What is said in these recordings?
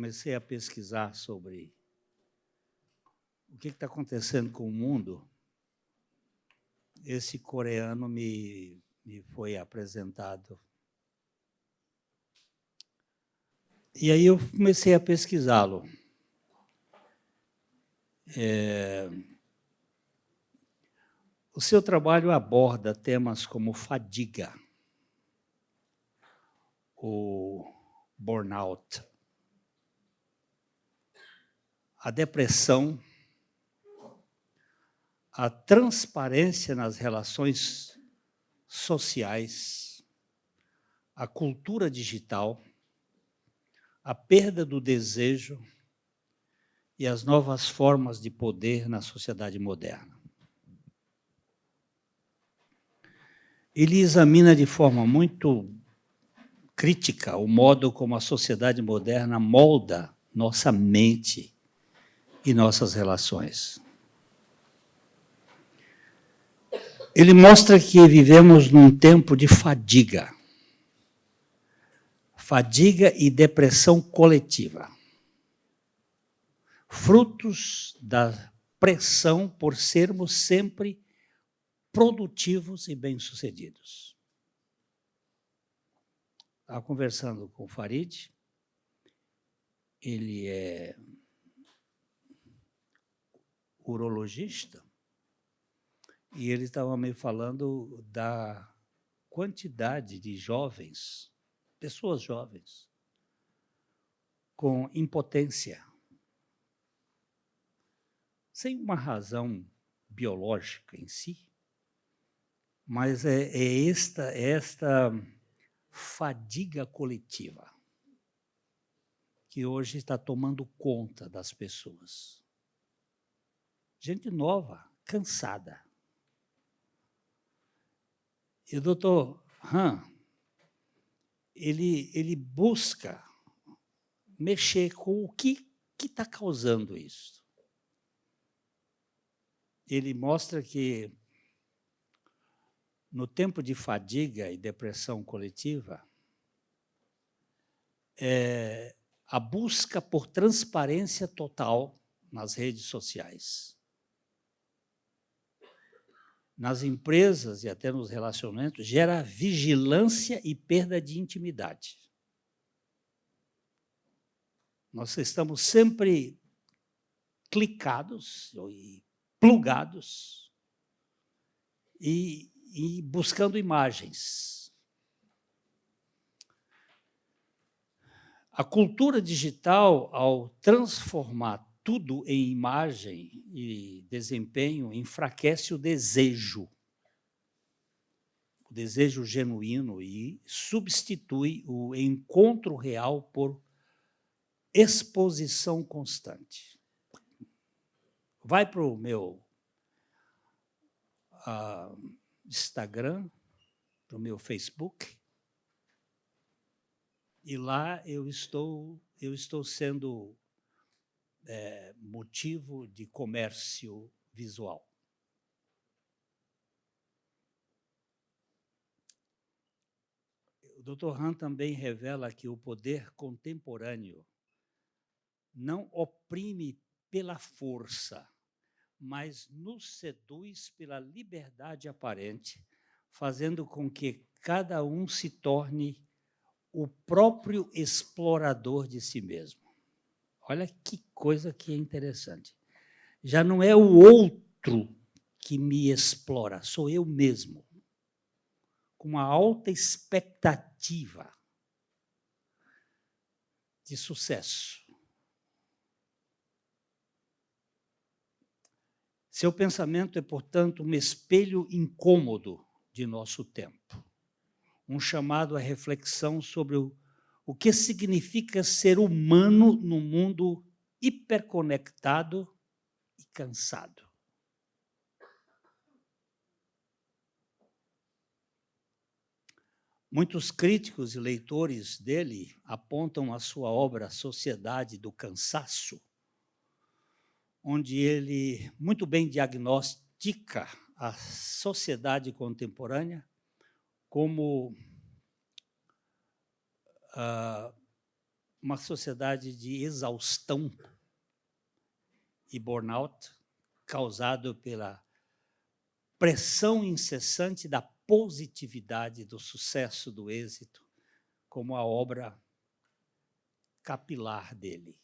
comecei a pesquisar sobre o que está acontecendo com o mundo, esse coreano me foi apresentado. E aí eu comecei a pesquisá-lo. O seu trabalho aborda temas como fadiga, o burnout, a depressão, a transparência nas relações sociais, a cultura digital, a perda do desejo e as novas formas de poder na sociedade moderna. Ele examina de forma muito crítica o modo como a sociedade moderna molda nossa mente e nossas relações. Ele mostra que vivemos num tempo de fadiga e depressão coletiva, frutos da pressão por sermos sempre produtivos e bem-sucedidos. Estava conversando com o Farid, ele é urologista, e ele estava me falando da quantidade de jovens, pessoas jovens, com impotência, sem uma razão biológica em si, mas é esta fadiga coletiva que hoje está tomando conta das pessoas. Gente nova, cansada. E o doutor Han, ele busca mexer com o que está causando isso. Ele mostra que, no tempo de fadiga e depressão coletiva, a busca por transparência total nas redes sociais, nas empresas e até nos relacionamentos, gera vigilância e perda de intimidade. Nós estamos sempre clicados e plugados e buscando imagens. A cultura digital, ao transformar tudo em imagem e desempenho, enfraquece o desejo genuíno, e substitui o encontro real por exposição constante. Vai para o meu Instagram, para o meu Facebook, e lá eu estou sendo motivo de comércio visual. O Dr. Han também revela que o poder contemporâneo não oprime pela força, mas nos seduz pela liberdade aparente, fazendo com que cada um se torne o próprio explorador de si mesmo. Olha que coisa que é interessante. Já não é o outro que me explora, sou eu mesmo, com uma alta expectativa de sucesso. Seu pensamento é, portanto, um espelho incômodo de nosso tempo, um chamado à reflexão sobre o que significa ser humano num mundo hiperconectado e cansado. Muitos críticos e leitores dele apontam a sua obra Sociedade do Cansaço, onde ele muito bem diagnostica a sociedade contemporânea como uma sociedade de exaustão e burnout causado pela pressão incessante da positividade, do sucesso, do êxito, como a obra capilar dele.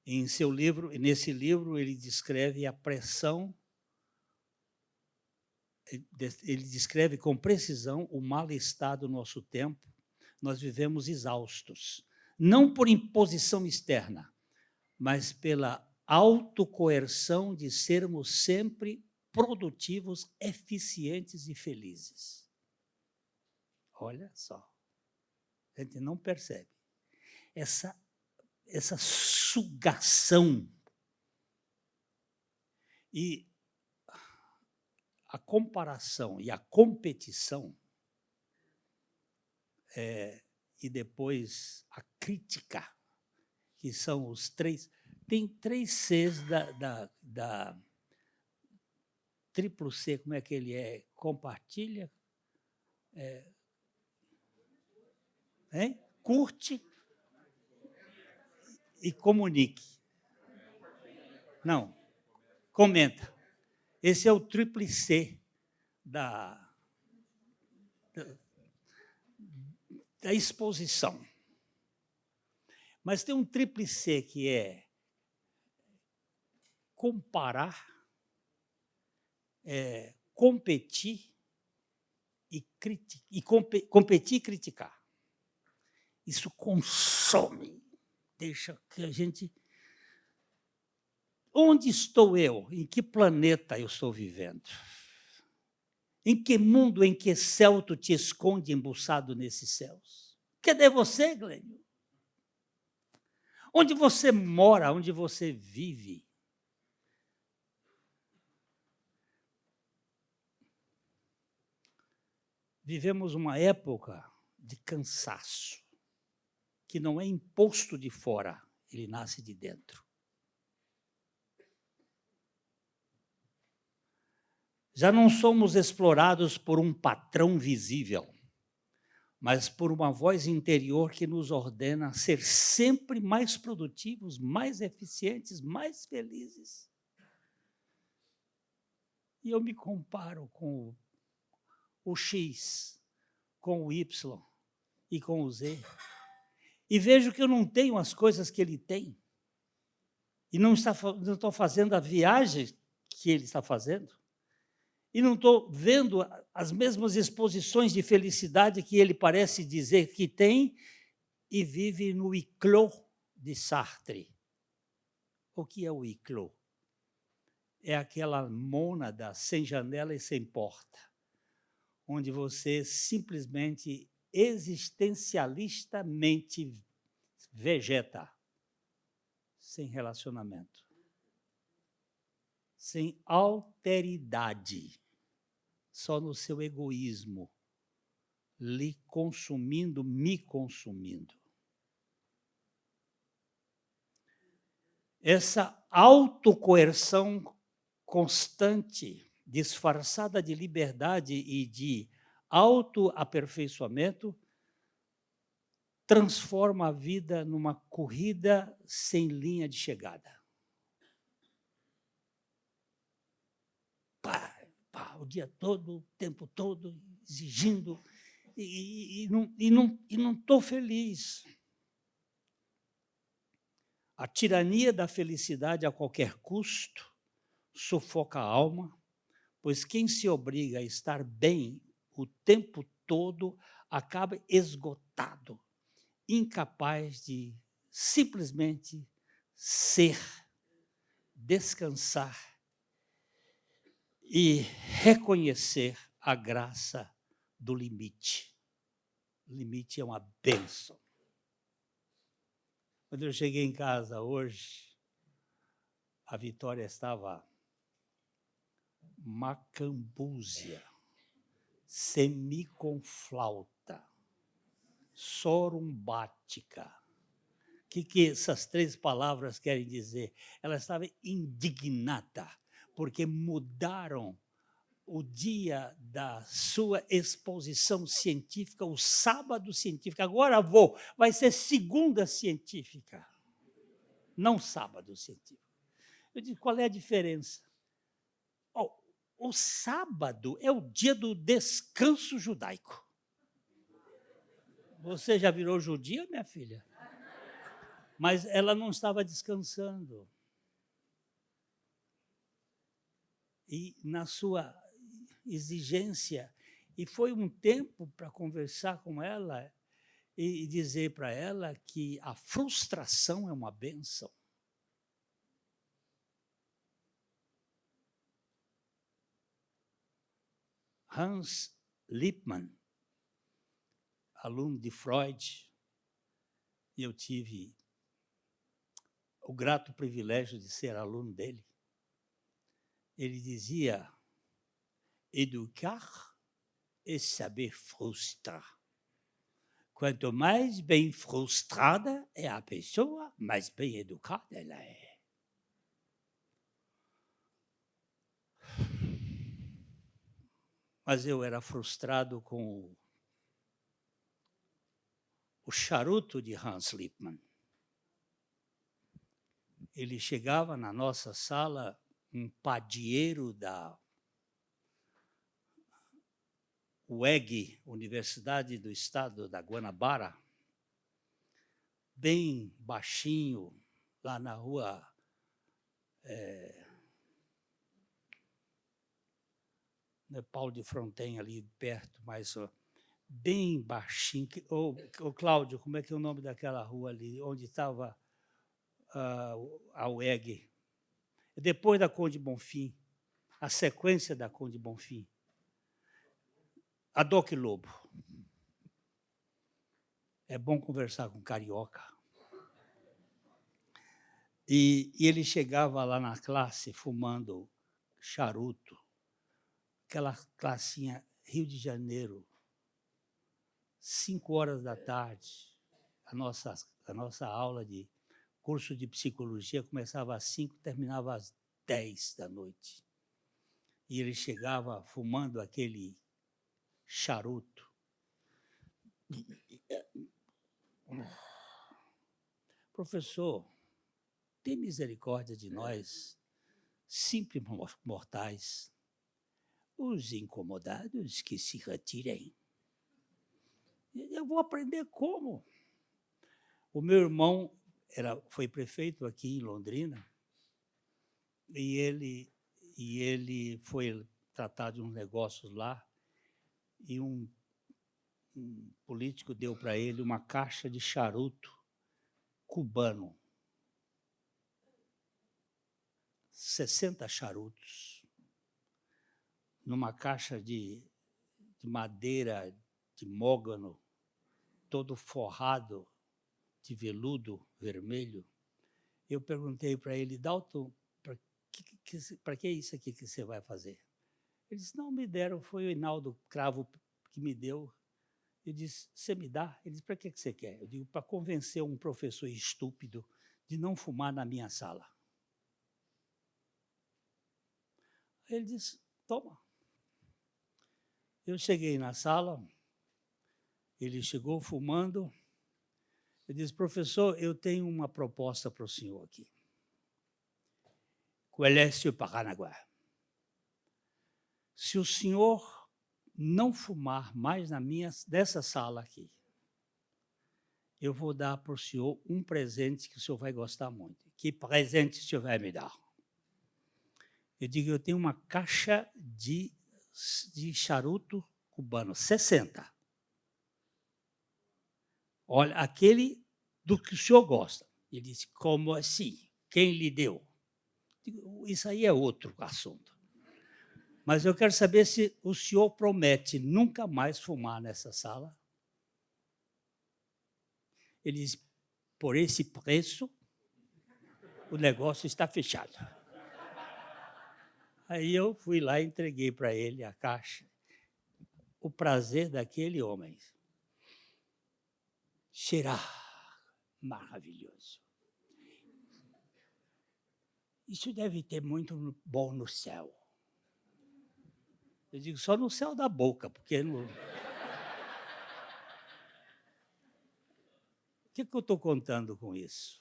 Nesse livro, ele descreve a pressão, ele descreve com precisão o mal-estar do nosso tempo. Nós vivemos exaustos, não por imposição externa, mas pela autocoerção de sermos sempre produtivos, eficientes e felizes. Olha só, a gente não percebe. Essa sugação e a comparação e a competição e depois a crítica, que são os três... Tem 3 Cs da triplo C, como é que ele é? Compartilha, curte e comunique. Não, comenta. Esse é o triplo C da exposição. Mas tem um triplo C que é comparar, competir competir e criticar. Isso consome, deixa que a gente... Onde estou eu? Em que planeta eu estou vivendo? Em que mundo, em que céu tu te esconde embuçado nesses céus? Cadê você, Glênio? Onde você mora, onde você vive? Vivemos uma época de cansaço, que não é imposto de fora, ele nasce de dentro. Já não somos explorados por um patrão visível, mas por uma voz interior que nos ordena ser sempre mais produtivos, mais eficientes, mais felizes. E eu me comparo com o X, com o Y e com o Z, e vejo que eu não tenho as coisas que ele tem, e não estou fazendo a viagem que ele está fazendo, e não estou vendo as mesmas exposições de felicidade que ele parece dizer que tem e vive no Iclô de Sartre. O que é o Iclô? É aquela mônada sem janela e sem porta, onde você simplesmente, existencialistamente vegeta, sem relacionamento, sem alteridade, só no seu egoísmo, lhe consumindo, me consumindo. Essa autocoerção constante, disfarçada de liberdade e de autoaperfeiçoamento, transforma a vida numa corrida sem linha de chegada. O dia todo, o tempo todo, exigindo, e não estou feliz. A tirania da felicidade a qualquer custo sufoca a alma, pois quem se obriga a estar bem o tempo todo acaba esgotado, incapaz de simplesmente ser, descansar e reconhecer a graça do limite. O limite é uma bênção. Quando eu cheguei em casa hoje, a Vitória estava macambúzia, semiconflauta, sorumbática. O que essas 3 palavras querem dizer? Ela estava indignada, porque mudaram o dia da sua exposição científica, o sábado científico. Agora vai ser segunda científica, não sábado científico. Eu digo, qual é a diferença? Oh, o sábado é o dia do descanso judaico. Você já virou judia, minha filha? Mas ela não estava descansando. E na sua exigência, e foi um tempo para conversar com ela e dizer para ela que a frustração é uma bênção. Hans Lippmann, aluno de Freud, e eu tive o grato privilégio de ser aluno dele. Ele dizia: educar é saber frustrar. Quanto mais bem frustrada é a pessoa, mais bem educada ela é. Mas eu era frustrado com o charuto de Hans Lippmann. Ele chegava na nossa sala, um padieiro da UEG, Universidade do Estado da Guanabara, bem baixinho, lá na rua Paulo de Fronten, ali perto, mas bem baixinho. Ô, Cláudio, como é que é o nome daquela rua ali, onde estava a UEG? Depois da Conde Bonfim, a sequência da Conde Bonfim. A Doc Lobo. É bom conversar com carioca. E ele chegava lá na classe fumando charuto, aquela classinha Rio de Janeiro, 5 horas da tarde. A nossa aula de curso de psicologia começava às 5, terminava às 10 da noite. E ele chegava fumando aquele charuto. Professor, tem misericórdia de nós, simples mortais. Os incomodados que se retirem. Eu vou aprender como? O meu irmão foi prefeito aqui em Londrina e ele foi tratar de uns negócios lá e um político deu para ele uma caixa de charuto cubano. 60 charutos numa caixa de madeira de mogano, todo forrado de veludo vermelho. Eu perguntei para ele, Dalton, para que é isso aqui que você vai fazer? Ele disse, não, me deram, foi o Hinaldo Cravo que me deu. Eu disse, você me dá? Ele disse, para que você quer? Eu digo, para convencer um professor estúpido de não fumar na minha sala. Ele disse, toma. Eu cheguei na sala, ele chegou fumando. Eu disse, professor, eu tenho uma proposta para o senhor aqui. Qual é, senhor Paranaguá? Se o senhor não fumar mais dessa sala aqui, eu vou dar para o senhor um presente que o senhor vai gostar muito. Que presente o senhor vai me dar? Eu digo, eu tenho uma caixa de charuto cubano, 60. Olha, aquele do que o senhor gosta. Ele disse, como assim? Quem lhe deu? Digo, isso aí é outro assunto. Mas eu quero saber se o senhor promete nunca mais fumar nessa sala. Ele disse, por esse preço, o negócio está fechado. Aí eu fui lá e entreguei para ele a caixa. O prazer daquele homem. Cheirar maravilhoso. Isso deve ter muito bom no céu. Eu digo só no céu da boca, porque no... O que eu estou contando com isso?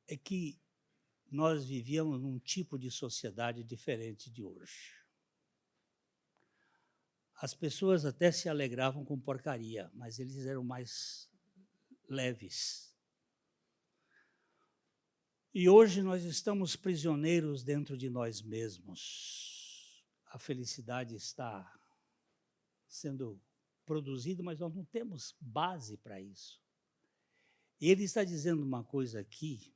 É que nós vivíamos num tipo de sociedade diferente de hoje. As pessoas até se alegravam com porcaria, mas eles eram mais leves. E hoje nós estamos prisioneiros dentro de nós mesmos. A felicidade está sendo produzida, mas nós não temos base para isso. E ele está dizendo uma coisa aqui,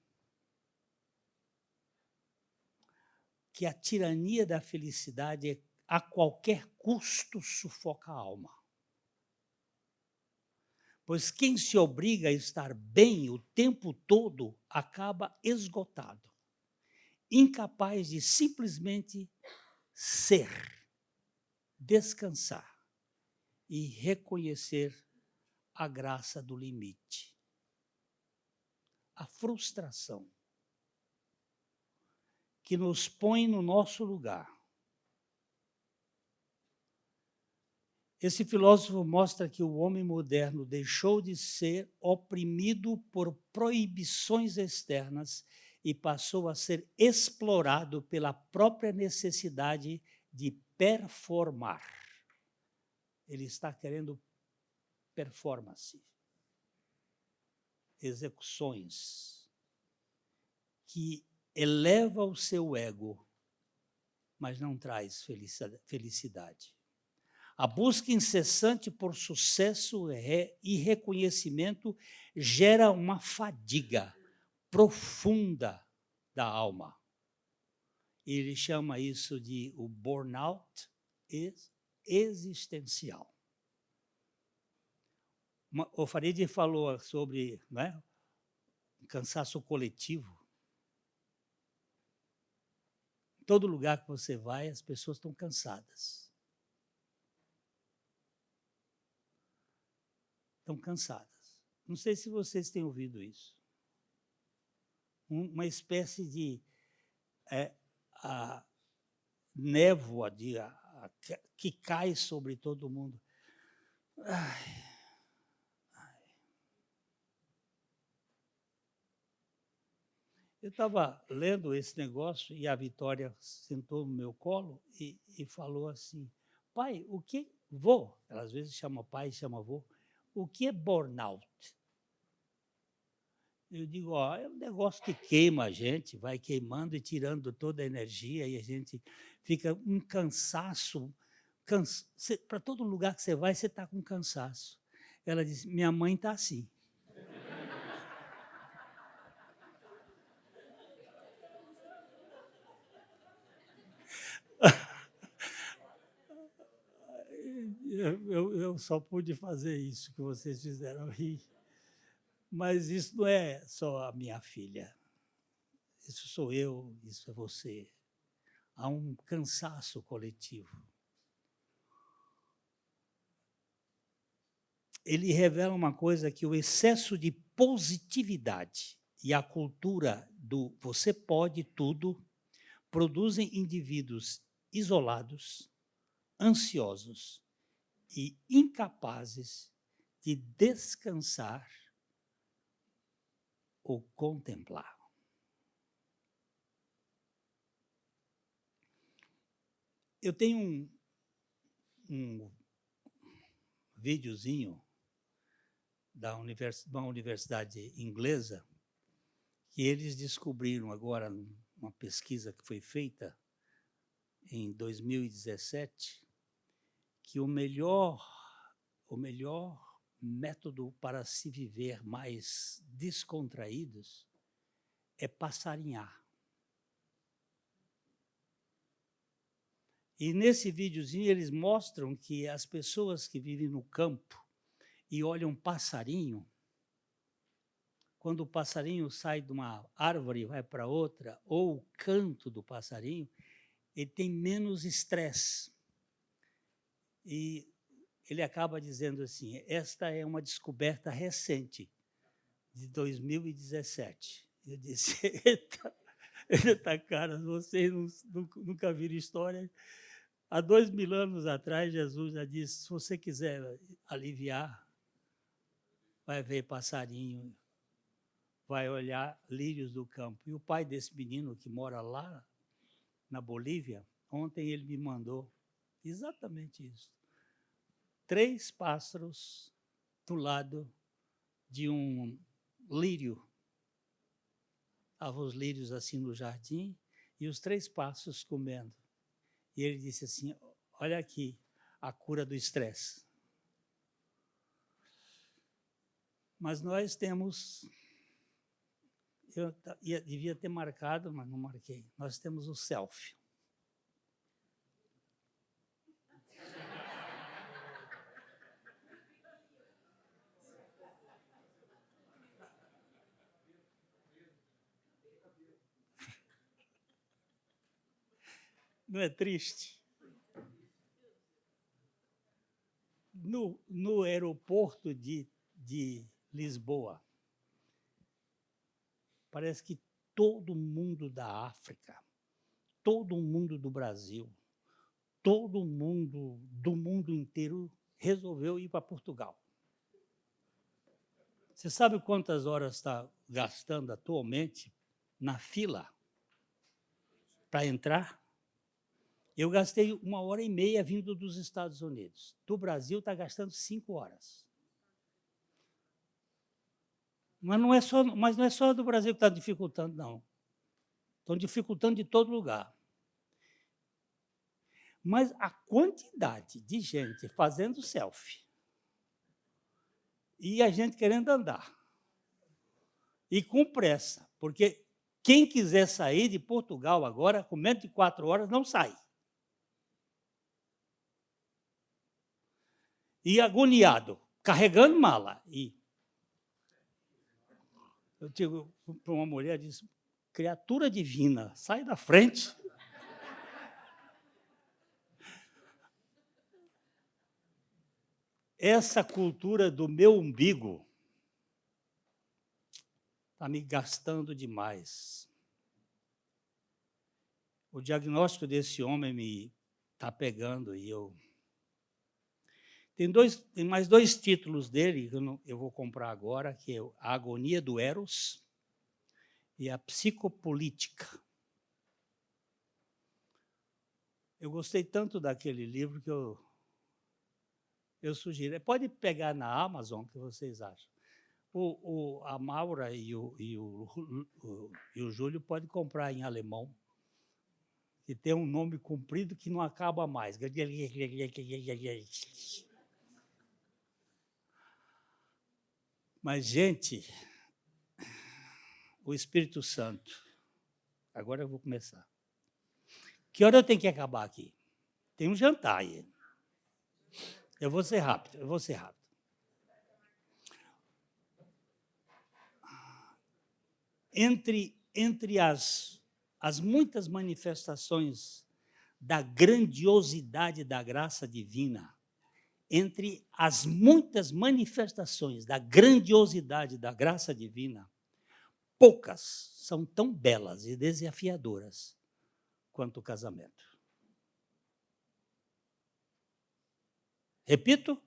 que a tirania da felicidade a qualquer custo sufoca a alma. Pois quem se obriga a estar bem o tempo todo acaba esgotado, incapaz de simplesmente ser, descansar e reconhecer a graça do limite. A frustração que nos põe no nosso lugar. Esse filósofo mostra que o homem moderno deixou de ser oprimido por proibições externas e passou a ser explorado pela própria necessidade de performar. Ele está querendo performance, execuções, que eleva o seu ego, mas não traz felicidade. A busca incessante por sucesso e reconhecimento gera uma fadiga profunda da alma. Ele chama isso de o burnout existencial. O Farid falou sobre, né, cansaço coletivo. Em todo lugar que você vai, as pessoas estão cansadas. Estão cansadas. Não sei se vocês têm ouvido isso. Uma espécie de a névoa que cai sobre todo mundo. Eu estava lendo esse negócio e a Vitória sentou no meu colo e falou assim, pai, o que... Vô, ela às vezes chama pai, chama vô, o que é burnout? Eu digo, ó, é um negócio que queima a gente, vai queimando e tirando toda a energia e a gente fica um cansaço. Para todo lugar que você vai, você está com cansaço. Ela disse, minha mãe está assim. Eu só pude fazer isso que vocês fizeram rir. Mas isso não é só a minha filha. Isso sou eu, isso é você. Há um cansaço coletivo. Ele revela uma coisa, que o excesso de positividade e a cultura do você pode tudo produzem indivíduos isolados, ansiosos e incapazes de descansar ou contemplar. Eu tenho um videozinho de uma universidade inglesa que eles descobriram agora, numa pesquisa que foi feita em 2017, que o melhor método para se viver mais descontraídos é passarinhar. E nesse videozinho eles mostram que as pessoas que vivem no campo e olham um passarinho, quando o passarinho sai de uma árvore e vai para outra, ou o canto do passarinho, ele tem menos estresse. E ele acaba dizendo assim, esta é uma descoberta recente, de 2017. Eu disse, eita, Tá, cara, vocês nunca viram história. Há 2000 anos atrás, Jesus já disse, se você quiser aliviar, vai ver passarinho, vai olhar lírios do campo. E o pai desse menino que mora lá na Bolívia, ontem ele me mandou exatamente isso. 3 pássaros do lado de um lírio. Estavam os lírios assim no jardim e os 3 pássaros comendo. E ele disse assim, olha aqui, a cura do estresse. Mas nós temos, eu devia ter marcado, mas não marquei, nós temos o selfie. Não é triste? No aeroporto de Lisboa, parece que todo mundo da África, todo mundo do Brasil, todo mundo do mundo inteiro resolveu ir para Portugal. Você sabe quantas horas está gastando atualmente na fila para entrar? Eu gastei 1h30 vindo dos Estados Unidos. Do Brasil está gastando 5 horas. Mas não é só do Brasil que está dificultando, não. Estão dificultando de todo lugar. Mas a quantidade de gente fazendo selfie e a gente querendo andar e com pressa, porque quem quiser sair de Portugal agora, com menos de 4 horas, não sai. E agoniado, carregando mala. E eu digo para uma mulher, disse, criatura divina, sai da frente. Essa cultura do meu umbigo está me gastando demais. O diagnóstico desse homem me está pegando e eu... Tem mais 2 títulos dele que eu vou comprar agora, que é A Agonia do Eros e A Psicopolítica. Eu gostei tanto daquele livro que eu sugiro. Pode pegar na Amazon, o que vocês acham? A Maura e o Júlio podem comprar em alemão, que tem um nome comprido que não acaba mais. Mas, gente, o Espírito Santo, agora eu vou começar. Que hora eu tenho que acabar aqui? Tem um jantar aí. Eu vou ser rápido. Entre as muitas manifestações da grandiosidade da graça divina, entre as muitas manifestações da grandiosidade da graça divina, poucas são tão belas e desafiadoras quanto o casamento. Repito,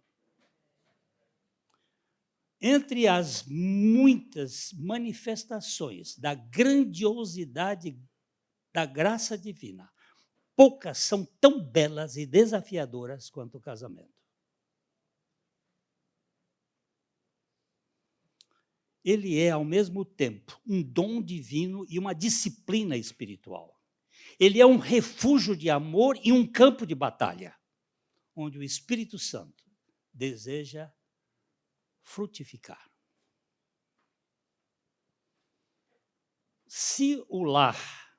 entre as muitas manifestações da grandiosidade da graça divina, poucas são tão belas e desafiadoras quanto o casamento. Ele é, ao mesmo tempo, um dom divino e uma disciplina espiritual. Ele é um refúgio de amor e um campo de batalha, onde o Espírito Santo deseja frutificar. Se o lar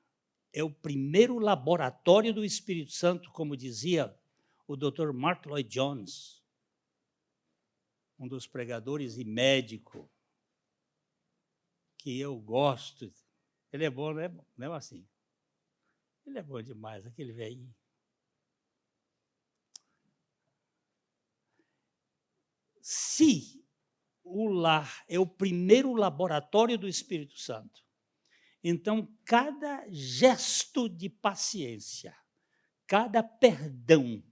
é o primeiro laboratório do Espírito Santo, como dizia o Dr. Mark Lloyd Jones, um dos pregadores e médico que eu gosto, ele é bom, não é assim? Ele é bom demais, aquele velhinho. Se o lar é o primeiro laboratório do Espírito Santo, Então, cada gesto de paciência, cada perdão,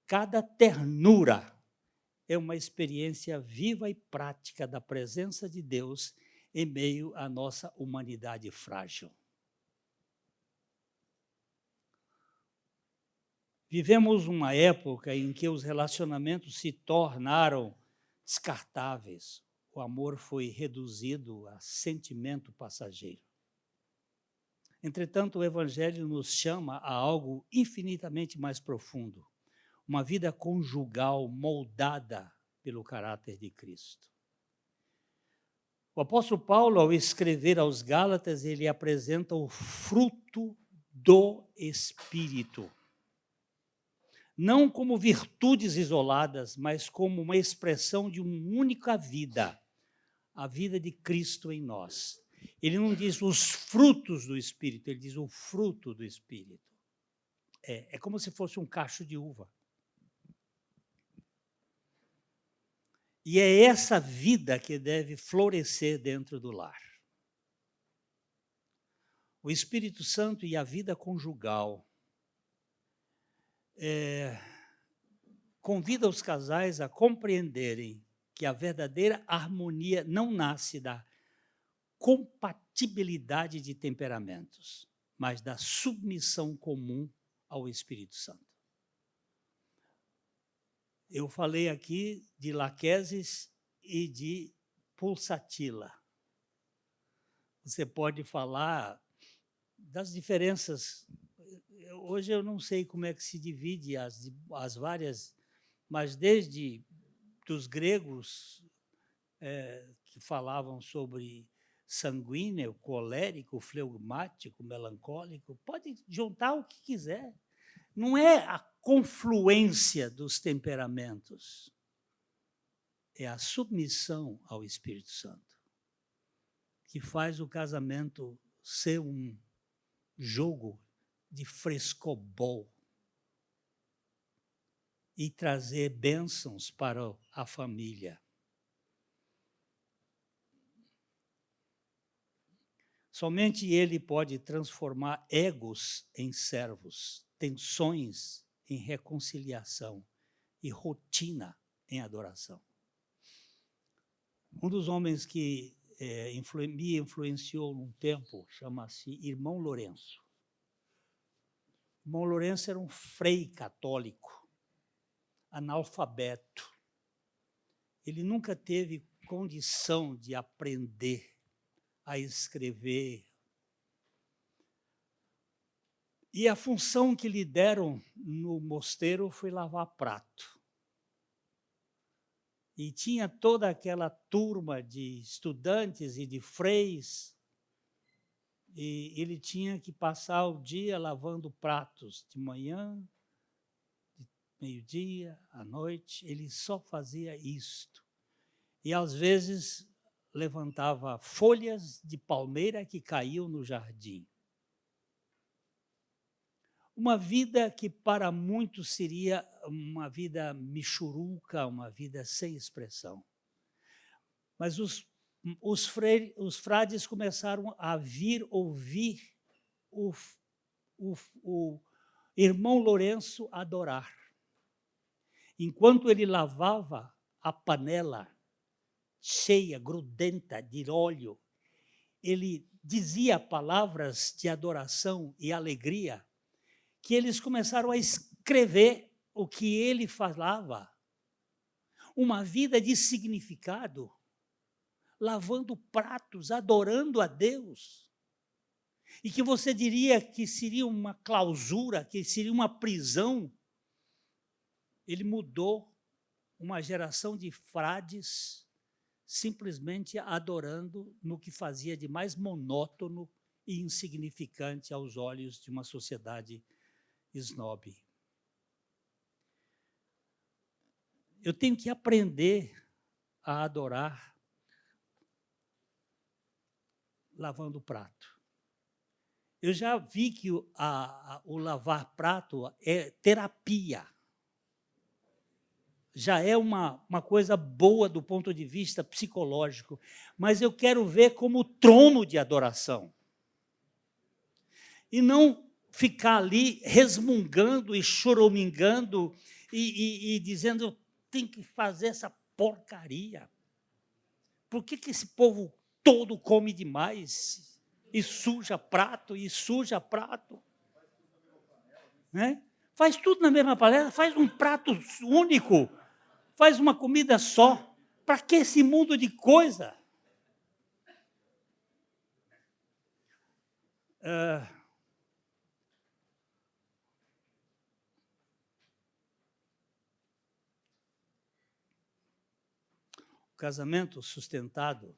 cada ternura é uma experiência viva e prática da presença de Deus em meio à nossa humanidade frágil. Vivemos uma época em que os relacionamentos se tornaram descartáveis. O amor foi reduzido a sentimento passageiro. Entretanto, o Evangelho nos chama a algo infinitamente mais profundo, uma vida conjugal moldada pelo caráter de Cristo. O apóstolo Paulo, ao escrever aos Gálatas, ele apresenta o fruto do Espírito. Não como virtudes isoladas, mas como uma expressão de uma única vida, a vida de Cristo em nós. Ele não diz os frutos do Espírito, ele diz o fruto do Espírito. É como se fosse um cacho de uva. E é essa vida que deve florescer dentro do lar. O Espírito Santo e a vida conjugal convida os casais a compreenderem que a verdadeira harmonia não nasce da compatibilidade de temperamentos, mas da submissão comum ao Espírito Santo. Eu falei aqui de laquesis e de pulsatila. Você pode falar das diferenças. Hoje eu não sei como é que se divide as várias, mas desde dos gregos que falavam sobre sanguíneo, colérico, flegmático, melancólico, pode juntar o que quiser. Não é a confluência dos temperamentos, é a submissão ao Espírito Santo que faz o casamento ser um jogo de frescobol e trazer bênçãos para a família. Somente ele pode transformar egos em servos, tensões em reconciliação e rotina em adoração. Um dos homens que me influenciou num tempo chama-se Irmão Lourenço. Irmão Lourenço era um frei católico, analfabeto. Ele nunca teve condição de aprender a escrever. E a função que lhe deram no mosteiro foi lavar prato. E tinha toda aquela turma de estudantes e de freis, e ele tinha que passar o dia lavando pratos, de manhã, de meio-dia, à noite, ele só fazia isto. E, às vezes, levantava folhas de palmeira que caíam no jardim. Uma vida que para muitos seria uma vida michuruca, uma vida sem expressão. Mas os frades começaram a vir ouvir o irmão Lourenço adorar. Enquanto ele lavava a panela cheia, grudenta de óleo, ele dizia palavras de adoração e alegria, que eles começaram a escrever o que ele falava. Uma vida de significado, lavando pratos, adorando a Deus. E que você diria que seria uma clausura, que seria uma prisão. Ele mudou uma geração de frades simplesmente adorando no que fazia de mais monótono e insignificante aos olhos de uma sociedade snob. Eu tenho que aprender a adorar lavando o prato. Eu já vi que o lavar prato é terapia. Já é uma coisa boa do ponto de vista psicológico, mas eu quero ver como trono de adoração. e não ficar ali resmungando e choramingando e dizendo, eu tenho que fazer essa porcaria. Por que esse povo todo come demais e suja prato, né? Faz tudo na mesma panela, faz um prato único, faz uma comida só. Para que esse mundo de coisa? O casamento sustentado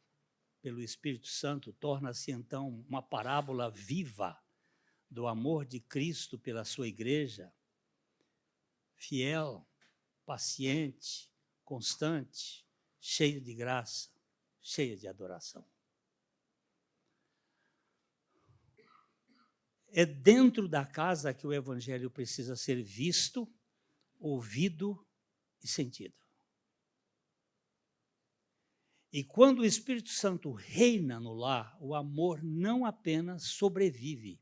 pelo Espírito Santo torna-se, então, uma parábola viva do amor de Cristo pela sua igreja, fiel, paciente, constante, cheio de graça, cheia de adoração. É dentro da casa que o evangelho precisa ser visto, ouvido e sentido. E quando o Espírito Santo reina no lar, o amor não apenas sobrevive,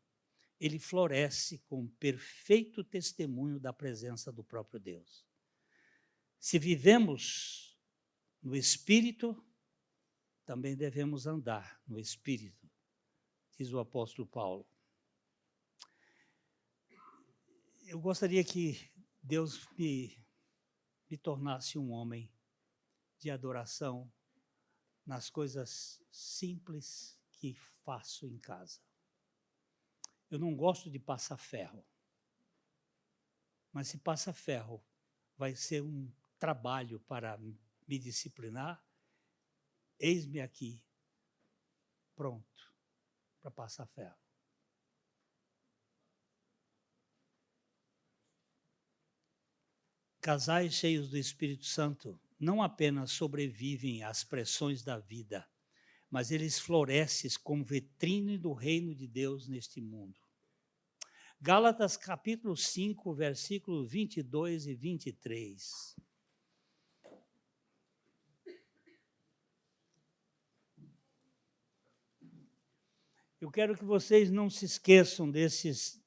ele floresce com perfeito testemunho da presença do próprio Deus. Se vivemos no Espírito, também devemos andar no Espírito, diz o apóstolo Paulo. Eu gostaria que Deus me tornasse um homem de adoração nas coisas simples que faço em casa. Eu não gosto de passar ferro, mas se passa ferro vai ser um trabalho para me disciplinar, eis-me aqui, pronto para passar ferro. Casais cheios do Espírito Santo não apenas sobrevivem às pressões da vida, mas eles florescem como vitrine do reino de Deus neste mundo. Gálatas capítulo 5, versículos 22 e 23. Eu quero que vocês não se esqueçam desses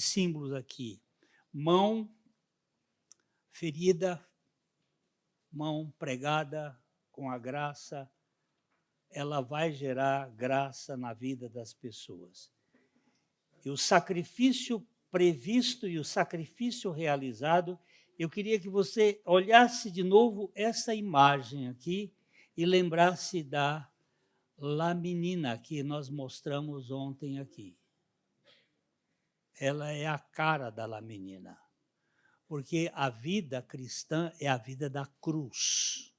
símbolos aqui. Mão ferida, mão pregada com a graça, ela vai gerar graça na vida das pessoas. E o sacrifício previsto e o sacrifício realizado, eu queria que você olhasse de novo essa imagem aqui e lembrasse da laminina que nós mostramos ontem aqui. Ela é a cara da laminina, porque a vida cristã é a vida da cruz.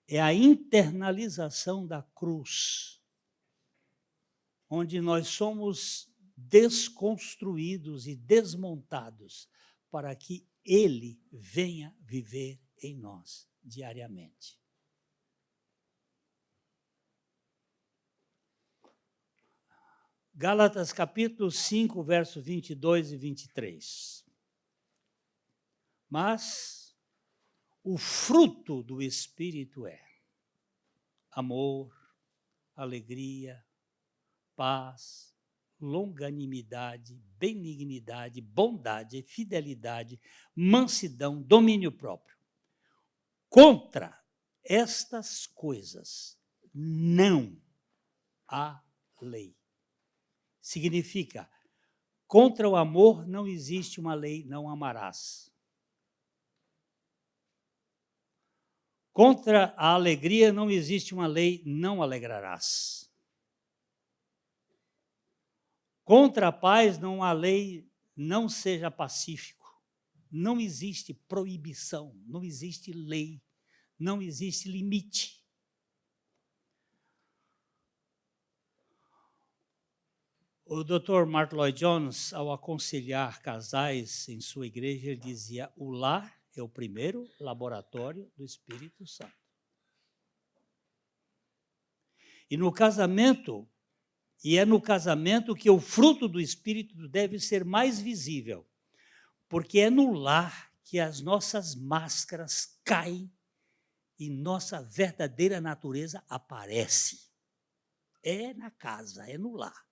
É a internalização da cruz, onde nós somos desconstruídos e desmontados para que Ele venha viver em nós diariamente. Gálatas capítulo 5, versos 22 e 23. Mas o fruto do Espírito é amor, alegria, paz, longanimidade, benignidade, bondade, fidelidade, mansidão, domínio próprio. Contra estas coisas não há lei. Significa, contra o amor não existe uma lei, não amarás. Contra a alegria não existe uma lei, não alegrarás. Contra a paz não há lei, não seja pacífico. Não existe proibição, não existe lei, não existe limite. O Dr. Martyn Lloyd-Jones, ao aconselhar casais em sua igreja, ele dizia, o lar é o primeiro laboratório do Espírito Santo. E no casamento, é no casamento que o fruto do Espírito deve ser mais visível, porque é no lar que as nossas máscaras caem e nossa verdadeira natureza aparece. É na casa, é no lar.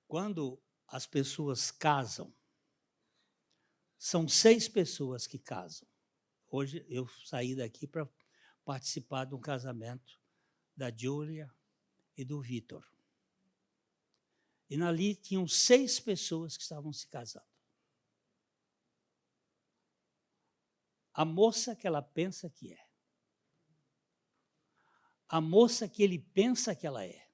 Quando as pessoas casam, são 6 pessoas que casam. Hoje eu saí daqui para participar de um casamento da Júlia e do Vitor. E ali tinham 6 pessoas que estavam se casando. A moça que ela pensa que é. A moça que ele pensa que ela é.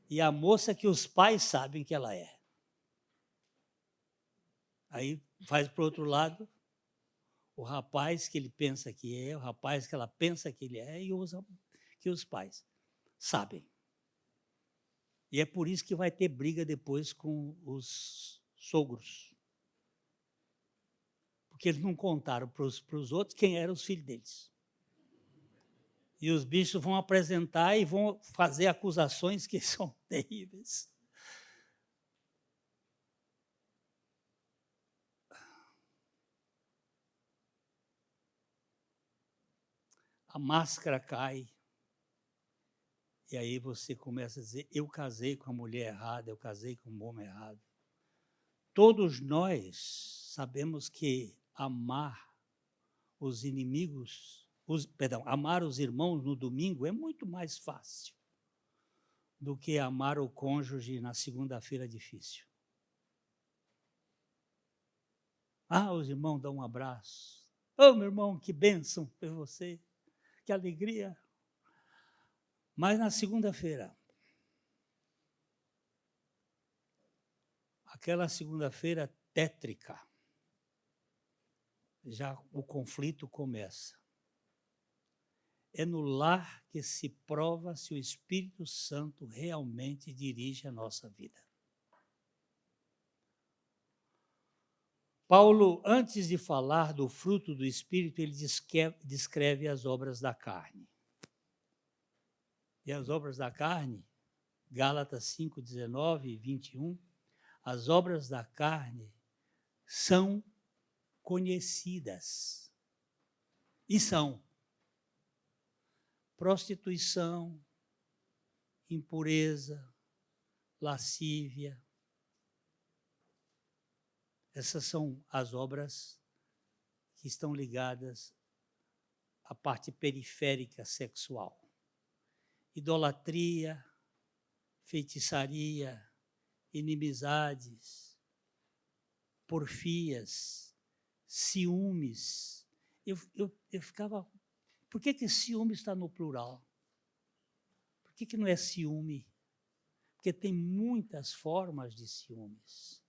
E a moça que os pais sabem que ela é. Aí faz para o outro lado, o rapaz que ele pensa que é, o rapaz que ela pensa que ele é, e que os pais sabem. E é por isso que vai ter briga depois com os sogros. Porque eles não contaram para os outros quem eram os filhos deles. E os bichos vão apresentar e vão fazer acusações que são terríveis. A máscara cai. E aí você começa a dizer, eu casei com a mulher errada, eu casei com o homem errado. Todos nós sabemos que amar os inimigos, amar os irmãos no domingo é muito mais fácil do que amar o cônjuge na segunda-feira difícil. Os irmãos dão um abraço. Meu irmão, que bênção para você, que alegria. Mas na segunda-feira, aquela segunda-feira tétrica, já o conflito começa. É no lar que se prova se o Espírito Santo realmente dirige a nossa vida. Paulo, antes de falar do fruto do Espírito, ele descreve as obras da carne. E as obras da carne, Gálatas 5, 19 e 21, as obras da carne são conhecidas. E são prostituição, impureza, lascívia. Essas são as obras que estão ligadas à parte periférica sexual. Idolatria, feitiçaria, inimizades, porfias, ciúmes. Eu ficava... Por que ciúme está no plural? Por que não é ciúme? Porque tem muitas formas de ciúmes.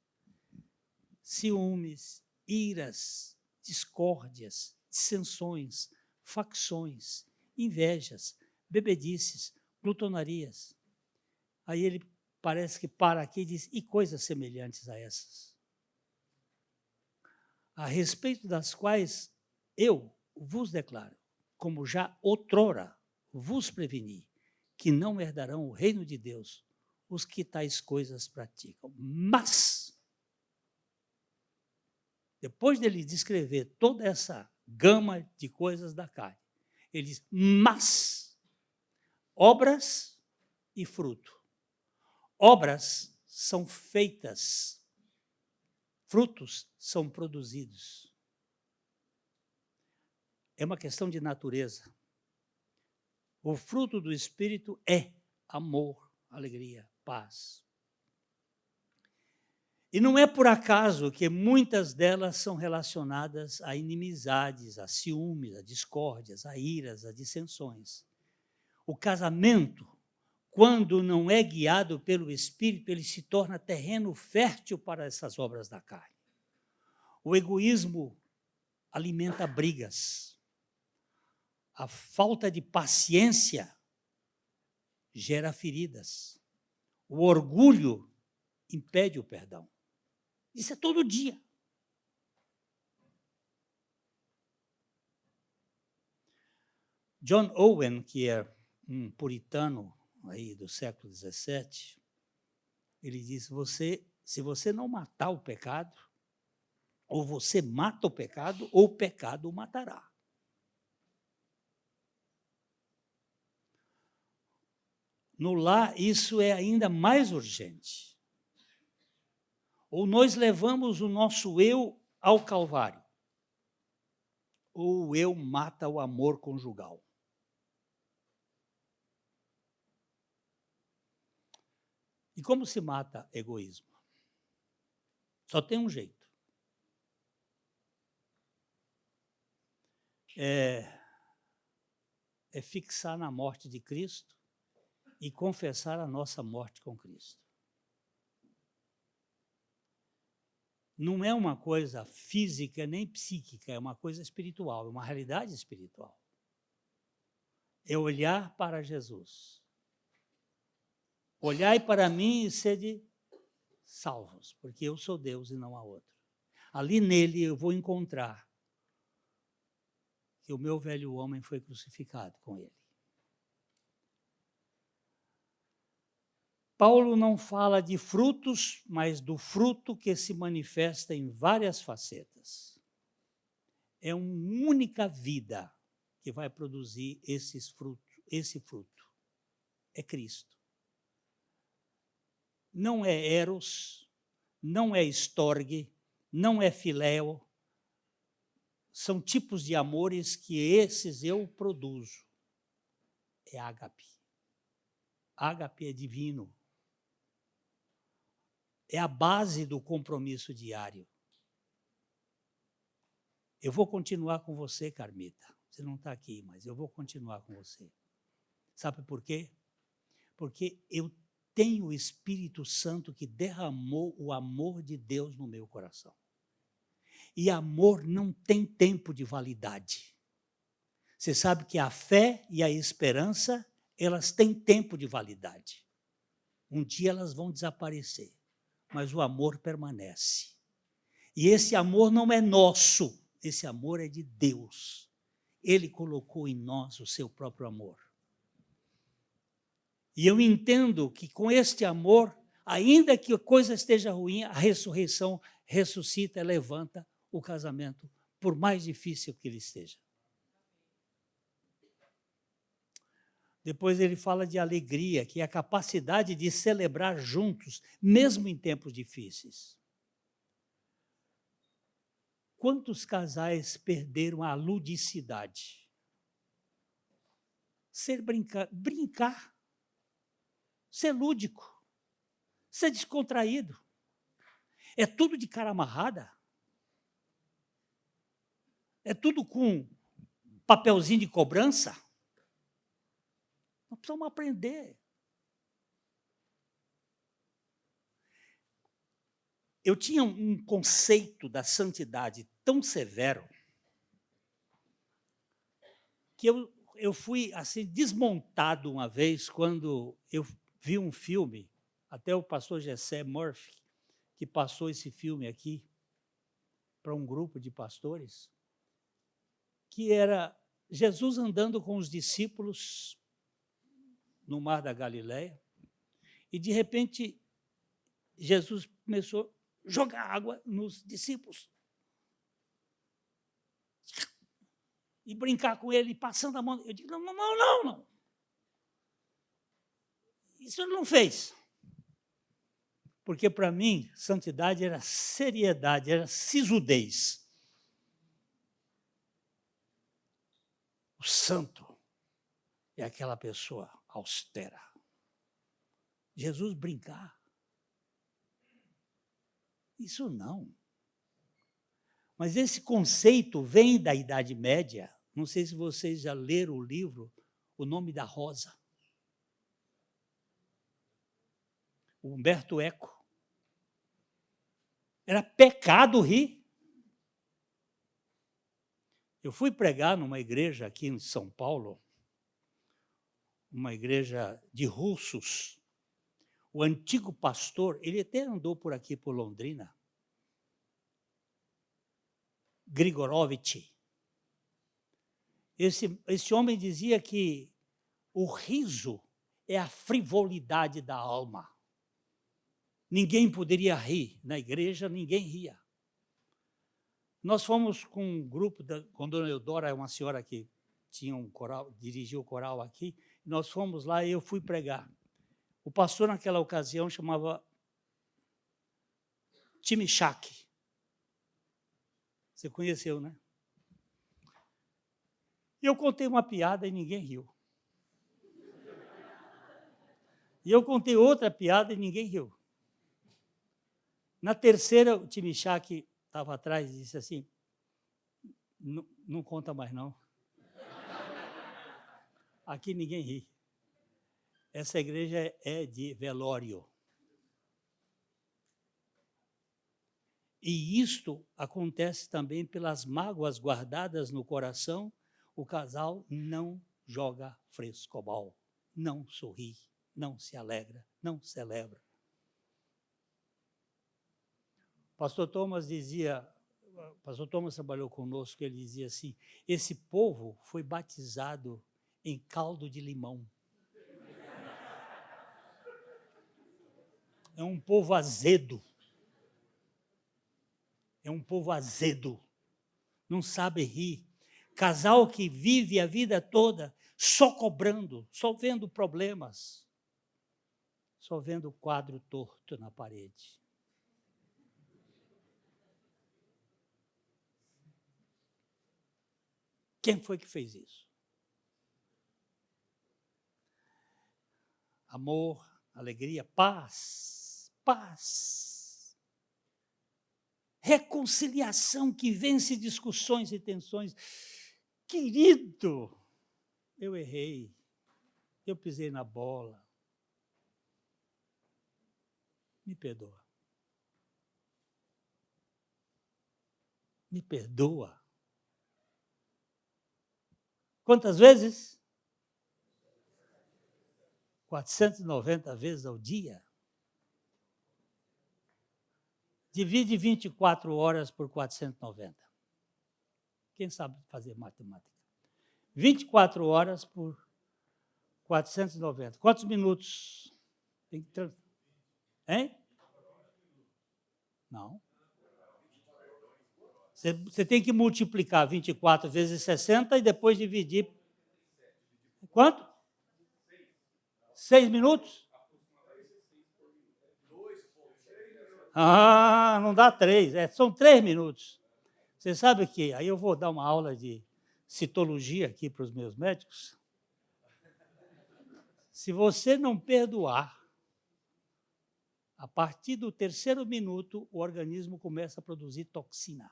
Ciúmes, iras, discórdias, dissensões, facções, invejas, bebedices, glutonarias. Aí ele parece que para aqui e diz, e coisas semelhantes a essas, a respeito das quais eu vos declaro, como já outrora vos preveni, que não herdarão o reino de Deus os que tais coisas praticam. Mas, depois dele descrever toda essa gama de coisas da carne, ele diz, mas, obras e fruto. Obras são feitas, frutos são produzidos. É uma questão de natureza. O fruto do Espírito é amor, alegria, paz. E não é por acaso que muitas delas são relacionadas a inimizades, a ciúmes, a discórdias, a iras, a dissensões. O casamento, quando não é guiado pelo Espírito, ele se torna terreno fértil para essas obras da carne. O egoísmo alimenta brigas. A falta de paciência gera feridas. O orgulho impede o perdão. Isso é todo dia. John Owen, que é um puritano aí do século XVII, ele diz, se você não matar o pecado, ou você mata o pecado, ou o pecado o matará. No lar, isso é ainda mais urgente. Ou nós levamos o nosso eu ao Calvário, ou o eu mata o amor conjugal. E como se mata egoísmo? Só tem um jeito. É fixar na morte de Cristo e confessar a nossa morte com Cristo. Não é uma coisa física nem psíquica, é uma coisa espiritual, é uma realidade espiritual. É olhar para Jesus. Olhai para mim e sede salvos, porque eu sou Deus e não há outro. Ali nele eu vou encontrar que o meu velho homem foi crucificado com ele. Paulo não fala de frutos, mas do fruto que se manifesta em várias facetas. É uma única vida que vai produzir esse fruto. É Cristo. Não é eros, não é estorge, não é filéu. São tipos de amores que esses eu produzo. É ágape. Ágape é divino. É a base do compromisso diário. Eu vou continuar com você, Carmita. Você não está aqui, mas eu vou continuar com você. Sabe por quê? Porque eu tenho o Espírito Santo que derramou o amor de Deus no meu coração. E amor não tem tempo de validade. Você sabe que a fé e a esperança, elas têm tempo de validade. Um dia elas vão desaparecer, mas o amor permanece. E esse amor não é nosso, esse amor é de Deus. Ele colocou em nós o seu próprio amor. E eu entendo que com este amor, ainda que a coisa esteja ruim, a ressurreição ressuscita e levanta o casamento, por mais difícil que ele esteja. Depois ele fala de alegria, que é a capacidade de celebrar juntos, mesmo em tempos difíceis. Quantos casais perderam a ludicidade? Brincar, ser lúdico, ser descontraído. É tudo de cara amarrada. É tudo com papelzinho de cobrança. Nós precisamos aprender. Eu tinha um conceito da santidade tão severo que eu fui assim desmontado uma vez quando eu vi um filme, até o pastor Jessé Murphy, que passou esse filme aqui para um grupo de pastores, que era Jesus andando com os discípulos no Mar da Galileia, e de repente Jesus começou a jogar água nos discípulos. E brincar com ele, passando a mão. Eu digo, não. Isso ele não fez. Porque para mim, santidade era seriedade, era sisudez. O santo é aquela pessoa austera. Jesus brincar. Isso não. Mas esse conceito vem da Idade Média. Não sei se vocês já leram o livro O Nome da Rosa. O Humberto Eco. Era pecado rir. Eu fui pregar numa igreja aqui em São Paulo, uma igreja de russos. O antigo pastor, ele até andou por aqui, por Londrina, Grigorovitch. Esse homem dizia que o riso é a frivolidade da alma. Ninguém poderia rir. Na igreja, ninguém ria. Nós fomos com um grupo, com Dona Eudora, uma senhora que tinha um coral, dirigiu o coral aqui, nós fomos lá e eu fui pregar. O pastor, naquela ocasião, chamava Timichak. Você conheceu, né? E eu contei uma piada e ninguém riu. E eu contei outra piada e ninguém riu. Na terceira, o Timichak estava atrás e disse assim, não conta mais não. Aqui ninguém ri. Essa igreja é de velório. E isto acontece também pelas mágoas guardadas no coração. O casal não joga frescobol, não sorri, não se alegra, não celebra. Pastor Thomas trabalhou conosco, ele dizia assim, esse povo foi batizado em caldo de limão. É um povo azedo. É um povo azedo. Não sabe rir. Casal que vive a vida toda só cobrando, só vendo problemas, só vendo o quadro torto na parede. Quem foi que fez isso? Amor, alegria, paz, paz. Reconciliação que vence discussões e tensões. Querido, eu errei, eu pisei na bola. Me perdoa. Me perdoa. Quantas vezes? 490 vezes ao dia. Divide 24 horas por 490. Quem sabe fazer matemática? 24 horas por 490. Quantos minutos? Tem que hein? Não. Você tem que multiplicar 24 vezes 60 e depois dividir. Quanto? 6 minutos? Ah, não dá 3. São 3 minutos. Você sabe que, aí eu vou dar uma aula de citologia aqui para os meus médicos. Se você não perdoar, a partir do 3º minuto, o organismo começa a produzir toxina.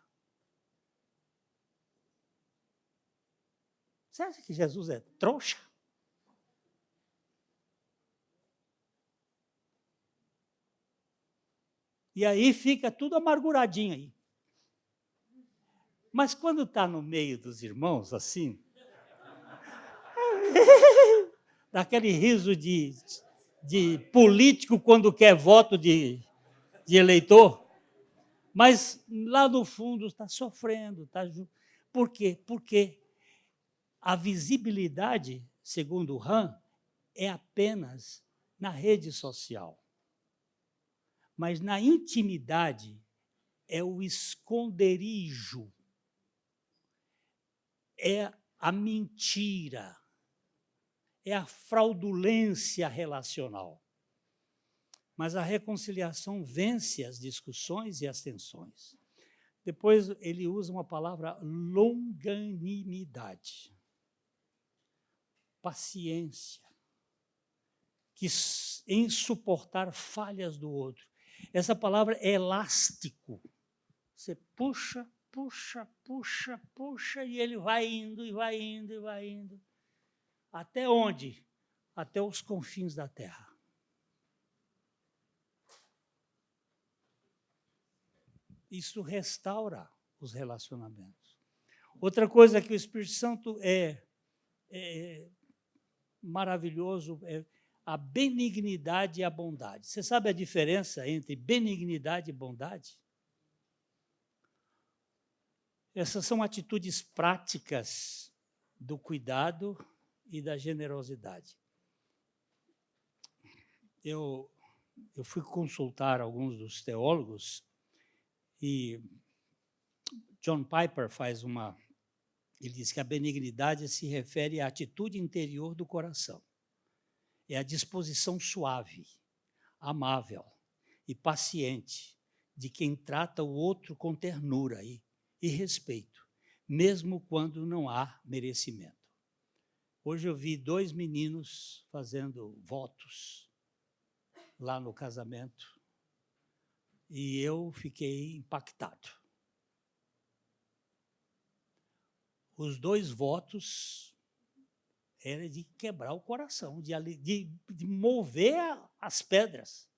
Você acha que Jesus é trouxa? E aí fica tudo amarguradinho aí. Mas quando está no meio dos irmãos, assim, daquele riso de político quando quer voto de eleitor, mas lá no fundo está sofrendo. Por quê? Porque a visibilidade, segundo o Han, é apenas na rede social. Mas na intimidade é o esconderijo, é a mentira, é a fraudulência relacional. Mas a reconciliação vence as discussões e as tensões. Depois ele usa uma palavra longanimidade, paciência, em suportar falhas do outro. Essa palavra é elástico. Você puxa, puxa, puxa, puxa, e ele vai indo, e vai indo, e vai indo. Até onde? Até os confins da terra. Isso restaura os relacionamentos. Outra coisa que o Espírito Santo é maravilhoso é a benignidade e a bondade. Você sabe a diferença entre benignidade e bondade? Essas são atitudes práticas do cuidado e da generosidade. Eu fui consultar alguns dos teólogos e John Piper ele diz que a benignidade se refere à atitude interior do coração. é a disposição suave, amável e paciente de quem trata o outro com ternura e respeito, mesmo quando não há merecimento. Hoje eu vi 2 meninos fazendo votos lá no casamento e eu fiquei impactado. Os 2 votos eram de quebrar o coração, de mover as pedras.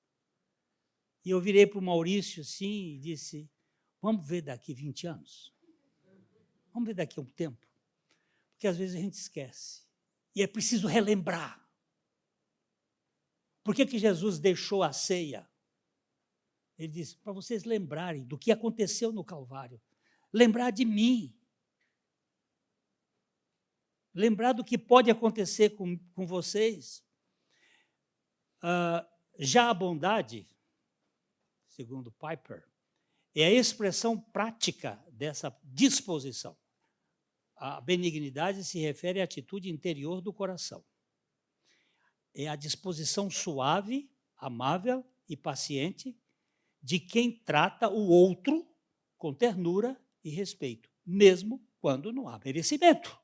E eu virei para o Maurício assim e disse, vamos ver daqui 20 anos? Vamos ver daqui a um tempo? Porque às vezes a gente esquece. E é preciso relembrar. Por que Jesus deixou a ceia? Ele disse, para vocês lembrarem do que aconteceu no Calvário. Lembrar de mim. Lembrar do que pode acontecer com vocês. Já a bondade, segundo Piper, é a expressão prática dessa disposição. A benignidade se refere à atitude interior do coração. É a disposição suave, amável e paciente de quem trata o outro com ternura e respeito, mesmo quando não há merecimento.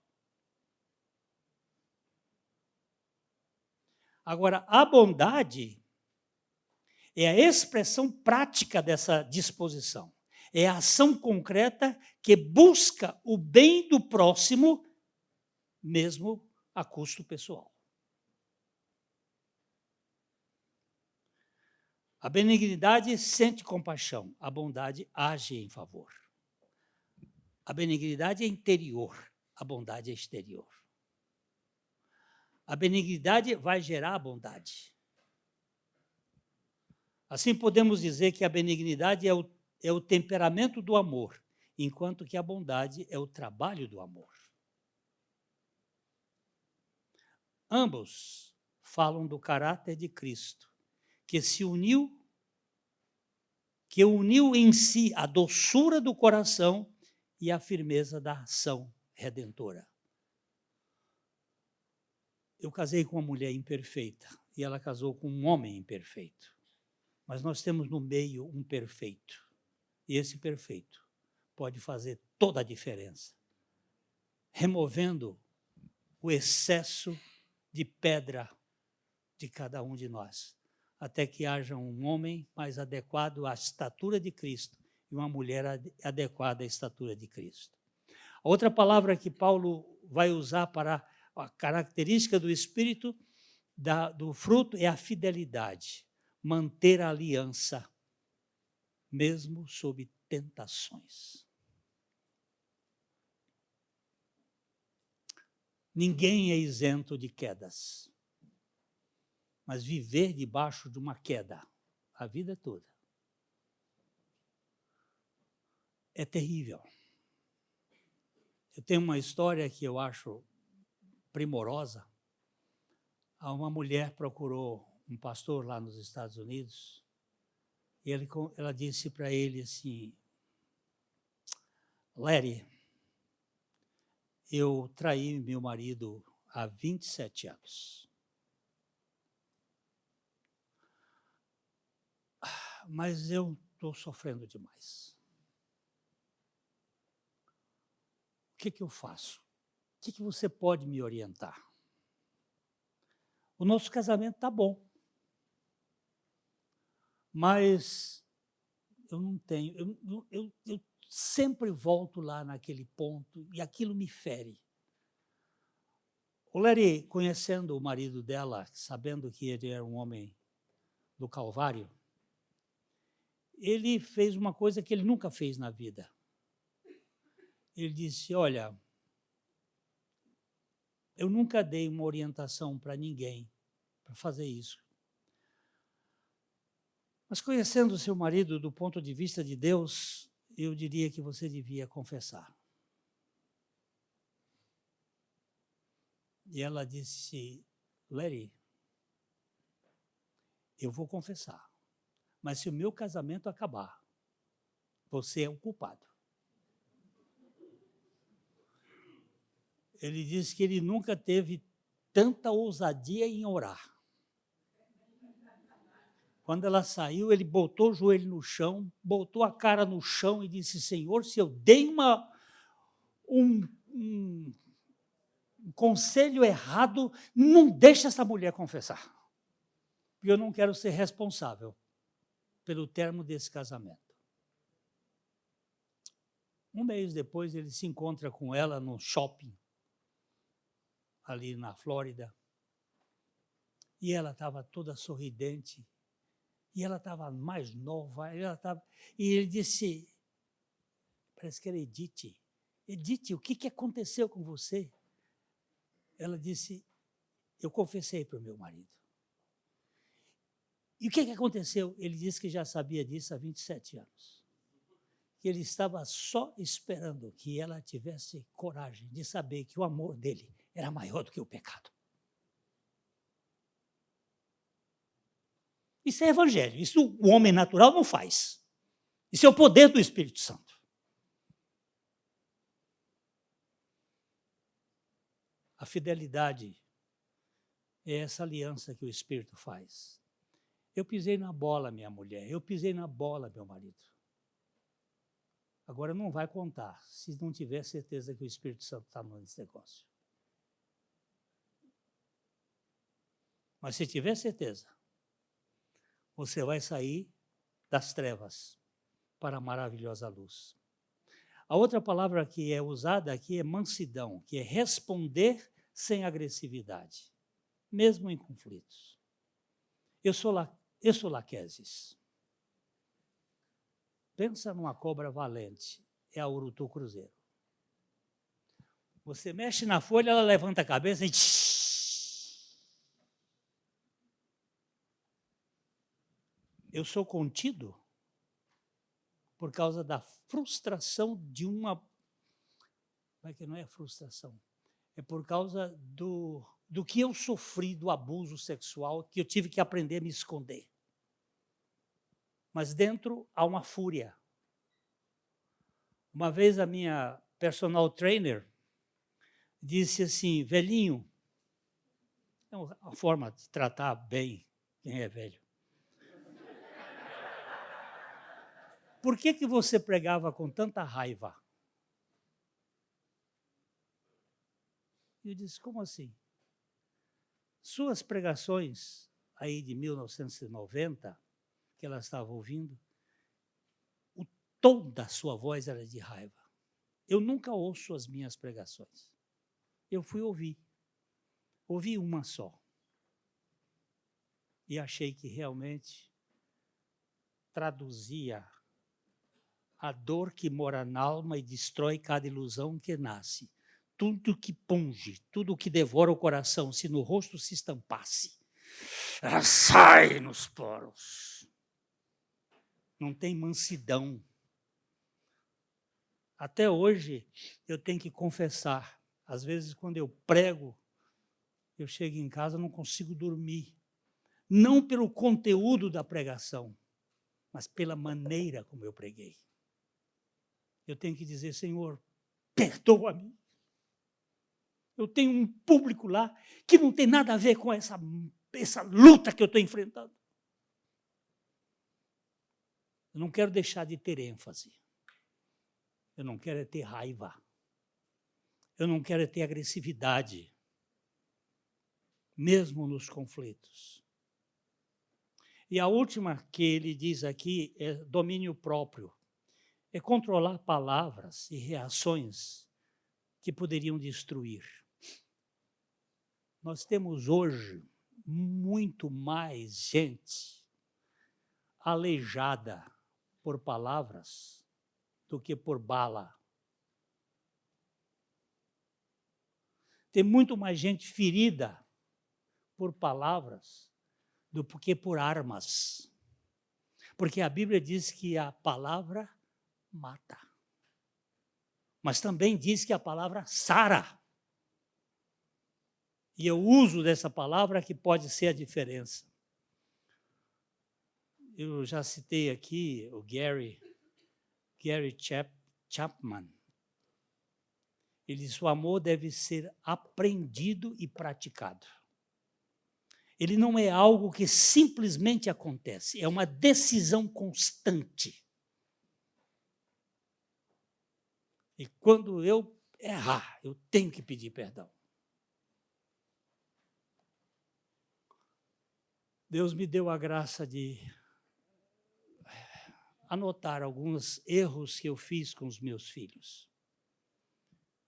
Agora, a bondade é a expressão prática dessa disposição. É a ação concreta que busca o bem do próximo, mesmo a custo pessoal. A benignidade sente compaixão, a bondade age em favor. A benignidade é interior, a bondade é exterior. A benignidade vai gerar a bondade. Assim, podemos dizer que a benignidade é o temperamento do amor, enquanto que a bondade é o trabalho do amor. Ambos falam do caráter de Cristo, que uniu em si a doçura do coração e a firmeza da ação redentora. Eu casei com uma mulher imperfeita e ela casou com um homem imperfeito. Mas nós temos no meio um perfeito. E esse perfeito pode fazer toda a diferença, removendo o excesso de pedra de cada um de nós, até que haja um homem mais adequado à estatura de Cristo e uma mulher adequada à estatura de Cristo. A outra palavra que Paulo vai usar para a característica do Espírito, do fruto, é a fidelidade. Manter a aliança, mesmo sob tentações. Ninguém é isento de quedas, mas viver debaixo de uma queda a vida toda é terrível. Eu tenho uma história que eu acho primorosa. Uma mulher procurou um pastor lá nos Estados Unidos e ela disse para ele assim, Larry, eu traí meu marido há 27 anos. Mas eu estou sofrendo demais. O que eu faço? O que você pode me orientar? O nosso casamento está bom. Mas eu não tenho, eu sempre volto lá naquele ponto e aquilo me fere. O Larry, conhecendo o marido dela, sabendo que ele era um homem do Calvário, ele fez uma coisa que ele nunca fez na vida. Ele disse, olha, eu nunca dei uma orientação para ninguém para fazer isso. Mas conhecendo o seu marido do ponto de vista de Deus, eu diria que você devia confessar. E ela disse, Larry, eu vou confessar, mas se o meu casamento acabar, você é o culpado. Ele disse que ele nunca teve tanta ousadia em orar. Quando ela saiu, ele botou o joelho no chão, botou a cara no chão e disse: Senhor, se eu dei um conselho errado, não deixa essa mulher confessar. E eu não quero ser responsável pelo término desse casamento. Um mês depois, ele se encontra com ela no shopping, ali na Flórida. E ela estava toda sorridente. E ela estava mais nova. E ele disse, parece que era Edith. Edith, o que aconteceu com você? Ela disse, eu confessei para o meu marido. E o que aconteceu? Ele disse que já sabia disso há 27 anos. Que ele estava só esperando que ela tivesse coragem de saber que o amor dele era maior do que o pecado. Isso é evangelho, isso o homem natural não faz. Isso é o poder do Espírito Santo. A fidelidade é essa aliança que o Espírito faz. Eu pisei na bola, minha mulher, eu pisei na bola, meu marido. Agora não vai contar, se não tiver certeza que o Espírito Santo está nesse negócio. Mas se tiver certeza, você vai sair das trevas para a maravilhosa luz. A outra palavra que é usada aqui é mansidão, que é responder sem agressividade, mesmo em conflitos. Eu sou Laquesis. Pensa numa cobra valente, é a urutu cruzeiro. Você mexe na folha, ela levanta a cabeça e... Eu sou contido por causa da frustração de uma... Como é que não é frustração? É por causa do que eu sofri, do abuso sexual, que eu tive que aprender a me esconder. Mas dentro há uma fúria. Uma vez a minha personal trainer disse assim, velhinho, é uma forma de tratar bem quem é velho. Por que você pregava com tanta raiva? Eu disse, como assim? Suas pregações aí de 1990, que ela estava ouvindo, o tom da sua voz era de raiva. Eu nunca ouço as minhas pregações. Eu fui ouvir. Ouvi uma só. E achei que realmente traduzia a dor que mora na alma e destrói cada ilusão que nasce. Tudo que punge, tudo que devora o coração, se no rosto se estampasse, ela sai nos poros. Não tem mansidão. Até hoje, eu tenho que confessar. Às vezes, quando eu prego, eu chego em casa e não consigo dormir. Não pelo conteúdo da pregação, mas pela maneira como eu preguei. Eu tenho que dizer, Senhor, perdoa-me. Eu tenho um público lá que não tem nada a ver com essa luta que eu estou enfrentando. Eu não quero deixar de ter ênfase. Eu não quero ter raiva. Eu não quero ter agressividade, mesmo nos conflitos. E a última que ele diz aqui é domínio próprio. É controlar palavras e reações que poderiam destruir. Nós temos hoje muito mais gente aleijada por palavras do que por bala. Tem muito mais gente ferida por palavras do que por armas. Porque a Bíblia diz que a palavra mata. Mas também diz que a palavra sara. E eu uso dessa palavra que pode ser a diferença. Eu já citei aqui o Gary Chapman. Ele diz, o amor deve ser aprendido e praticado. ele não é algo que simplesmente acontece, é uma decisão constante. E quando eu errar, eu tenho que pedir perdão. Deus me deu a graça de anotar alguns erros que eu fiz com os meus filhos.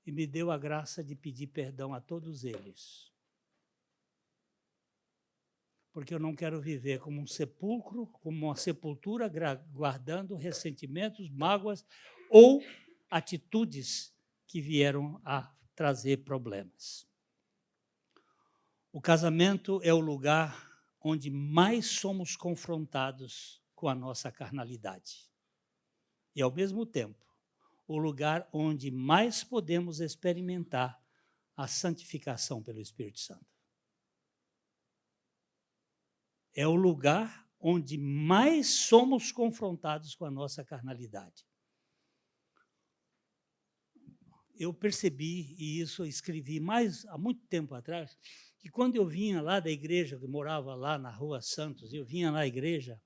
E me deu a graça de pedir perdão a todos eles. Porque eu não quero viver como um sepulcro, como uma sepultura, guardando ressentimentos, mágoas ou atitudes que vieram a trazer problemas. O casamento é o lugar onde mais somos confrontados com a nossa carnalidade. E, ao mesmo tempo, o lugar onde mais podemos experimentar a santificação pelo Espírito Santo. É o lugar onde mais somos confrontados com a nossa carnalidade. Eu percebi, e isso eu escrevi há muito tempo atrás, que quando eu vinha lá da igreja, que morava lá na Rua Santos, eu vinha na igreja,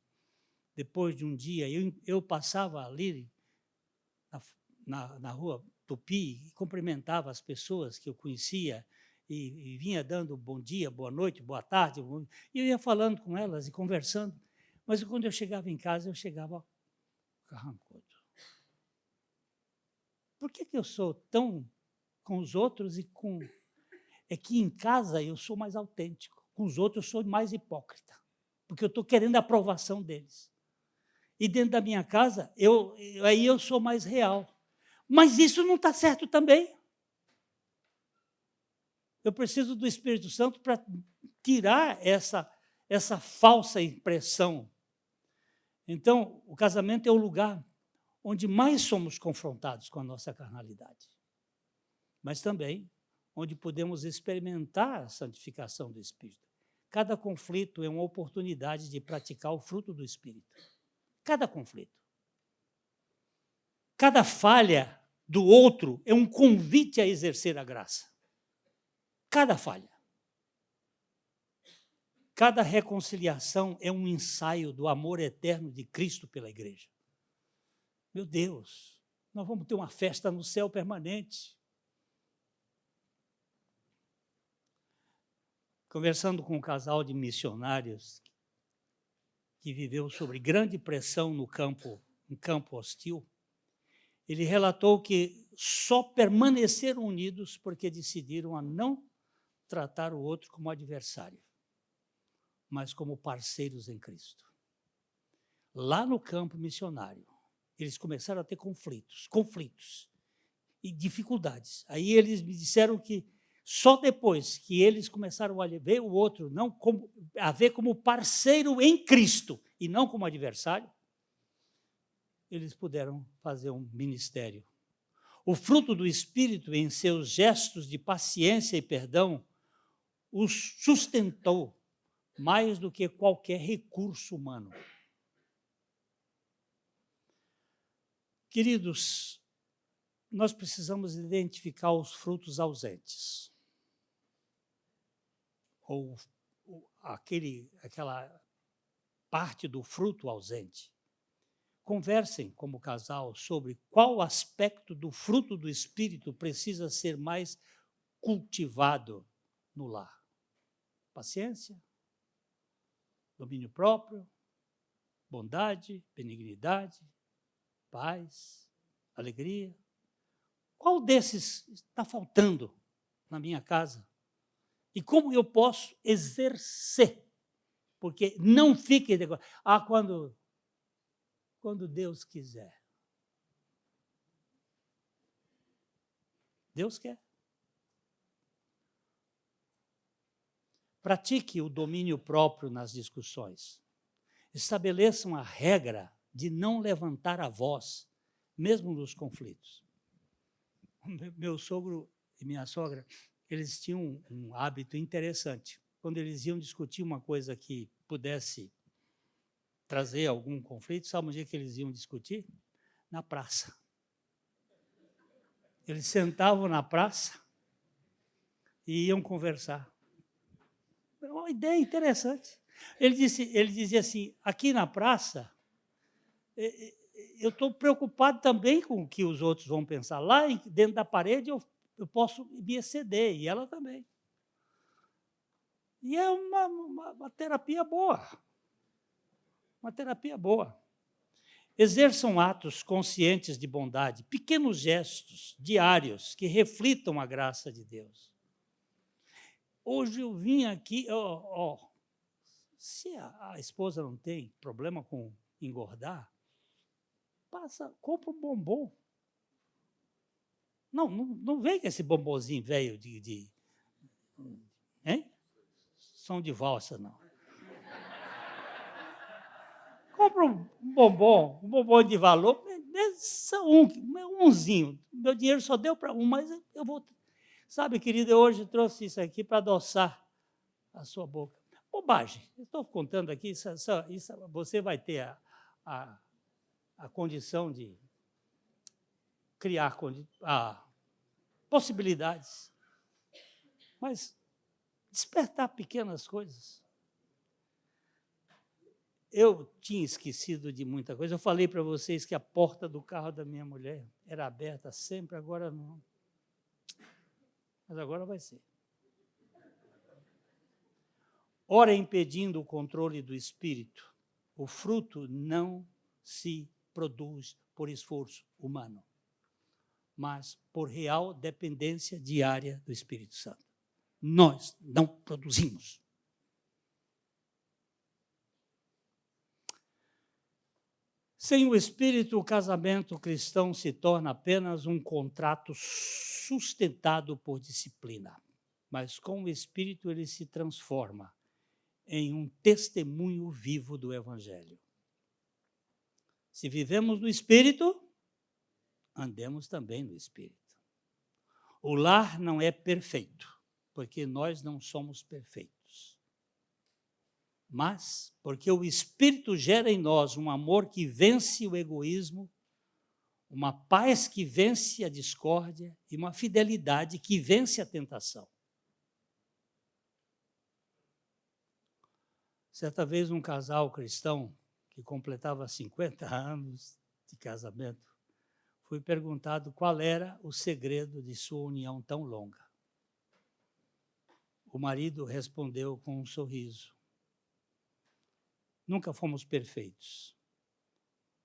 depois de um dia, eu passava ali na Rua Tupi e cumprimentava as pessoas que eu conhecia e vinha dando bom dia, boa noite, boa tarde, e eu ia falando com elas e conversando, mas quando eu chegava em casa, eu chegava carrancudo. Por que eu sou tão com os outros e com... É que em casa eu sou mais autêntico, com os outros eu sou mais hipócrita, porque eu estou querendo a aprovação deles. E dentro da minha casa, aí eu sou mais real. Mas isso não está certo também. Eu preciso do Espírito Santo para tirar essa falsa impressão. Então, o casamento é o lugar onde mais somos confrontados com a nossa carnalidade, mas também onde podemos experimentar a santificação do Espírito. Cada conflito é uma oportunidade de praticar o fruto do Espírito. Cada conflito. Cada falha do outro é um convite a exercer a graça. Cada falha. Cada reconciliação é um ensaio do amor eterno de Cristo pela igreja. Meu Deus, nós vamos ter uma festa no céu permanente. Conversando com um casal de missionários que viveu sob grande pressão no campo hostil, ele relatou que só permaneceram unidos porque decidiram a não tratar o outro como adversário, mas como parceiros em Cristo. Lá no campo missionário, eles começaram a ter conflitos e dificuldades. Aí eles me disseram que só depois que eles começaram a ver o outro a ver como parceiro em Cristo e não como adversário, eles puderam fazer um ministério. O fruto do Espírito, em seus gestos de paciência e perdão, os sustentou mais do que qualquer recurso humano. Queridos, nós precisamos identificar os frutos ausentes. Ou aquela parte do fruto ausente. Conversem como casal sobre qual aspecto do fruto do Espírito precisa ser mais cultivado no lar. Paciência, domínio próprio, bondade, benignidade, paz, alegria. Qual desses está faltando na minha casa? E como eu posso exercer? Porque não fique... quando Deus quiser. Deus quer. Pratique o domínio próprio nas discussões. Estabeleçam a regra de não levantar a voz, mesmo nos conflitos. Meu sogro e minha sogra, eles tinham um hábito interessante. Quando eles iam discutir uma coisa que pudesse trazer algum conflito, sabe onde é que eles iam discutir? Na praça. Eles sentavam na praça e iam conversar. É uma ideia interessante. Ele dizia assim, aqui na praça, eu estou preocupado também com o que os outros vão pensar. Lá dentro da parede eu posso me exceder, e ela também. E é uma terapia boa. Uma terapia boa. Exerçam atos conscientes de bondade, pequenos gestos diários que reflitam a graça de Deus. Hoje eu vim aqui, se a esposa não tem problema com engordar, compra um bombom. Não vem com esse bombonzinho velho hein? Som de valsa, não. Compra um bombom de valor, umzinho. Meu dinheiro só deu para um, mas eu vou. Sabe, querida, eu hoje trouxe isso aqui para adoçar a sua boca. Bobagem. Estou contando aqui, isso, você vai ter a condição de criar possibilidades. Mas despertar pequenas coisas. Eu tinha esquecido de muita coisa. Eu falei para vocês que a porta do carro da minha mulher era aberta sempre, agora não. Mas agora vai ser. Ora, impedindo o controle do espírito, o fruto não se produz por esforço humano, mas por real dependência diária do Espírito Santo. Nós não produzimos. Sem o Espírito, o casamento cristão se torna apenas um contrato sustentado por disciplina. Mas com o Espírito ele se transforma em um testemunho vivo do Evangelho. Se vivemos no Espírito, andemos também no Espírito. O lar não é perfeito, porque nós não somos perfeitos. Mas porque o Espírito gera em nós um amor que vence o egoísmo, uma paz que vence a discórdia e uma fidelidade que vence a tentação. Certa vez, um casal cristão que completava 50 anos de casamento, foi perguntado qual era o segredo de sua união tão longa. O marido respondeu com um sorriso: nunca fomos perfeitos,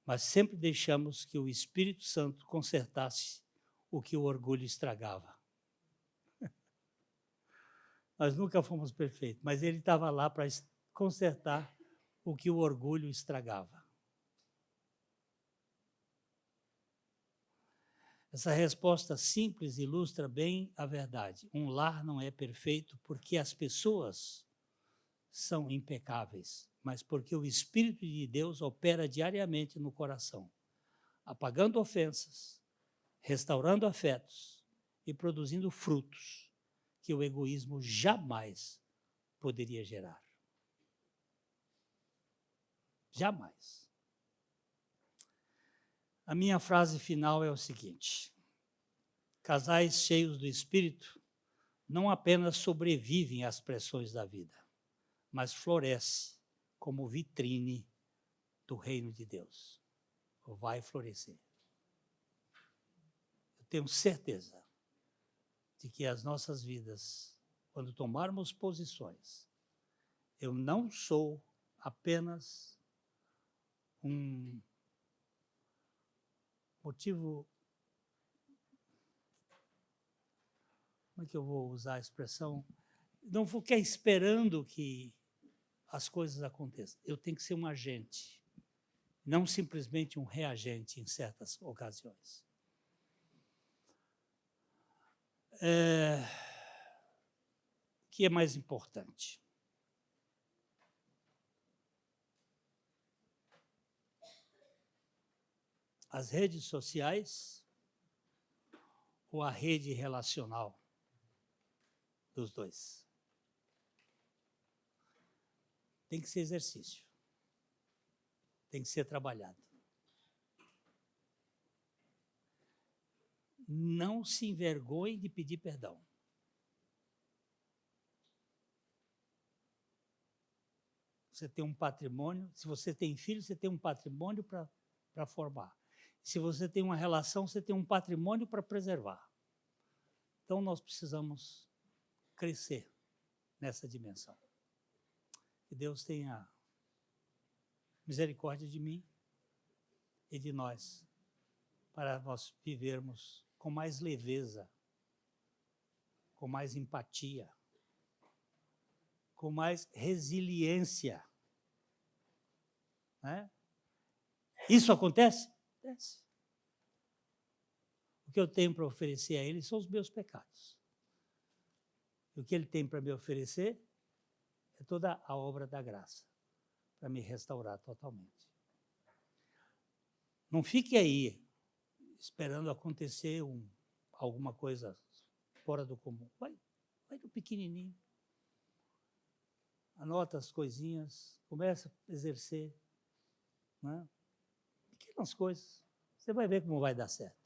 mas sempre deixamos que o Espírito Santo consertasse o que o orgulho estragava. Nós nunca fomos perfeitos, mas ele estava lá para consertar o que o orgulho estragava. Essa resposta simples ilustra bem a verdade. Um lar não é perfeito porque as pessoas são impecáveis, mas porque o Espírito de Deus opera diariamente no coração, apagando ofensas, restaurando afetos e produzindo frutos que o egoísmo jamais poderia gerar. Jamais. A minha frase final é o seguinte: casais cheios do Espírito não apenas sobrevivem às pressões da vida, mas florescem como vitrine do reino de Deus. Vai florescer. Eu tenho certeza de que as nossas vidas, quando tomarmos posições, eu não sou apenas um motivo, como é que eu vou usar a expressão? Não ficar esperando que as coisas aconteçam. Eu tenho que ser um agente, não simplesmente um reagente em certas ocasiões. O que é mais importante? As redes sociais ou a rede relacional dos dois? Tem que ser exercício. Tem que ser trabalhado. Não se envergonhe de pedir perdão. você tem um patrimônio. Se você tem filho, você tem um patrimônio para formar. Se você tem uma relação, você tem um patrimônio para preservar. Então, nós precisamos crescer nessa dimensão. Que Deus tenha misericórdia de mim e de nós, para nós vivermos com mais leveza, com mais empatia, com mais resiliência. Né? Isso acontece? Acontece. O que eu tenho para oferecer a Ele são os meus pecados. E o que Ele tem para me oferecer é toda a obra da graça, para me restaurar totalmente. Não fique aí esperando acontecer alguma coisa fora do comum. Vai do pequenininho. Anota as coisinhas, começa a exercer. Né? Pequenas coisas. Você vai ver como vai dar certo.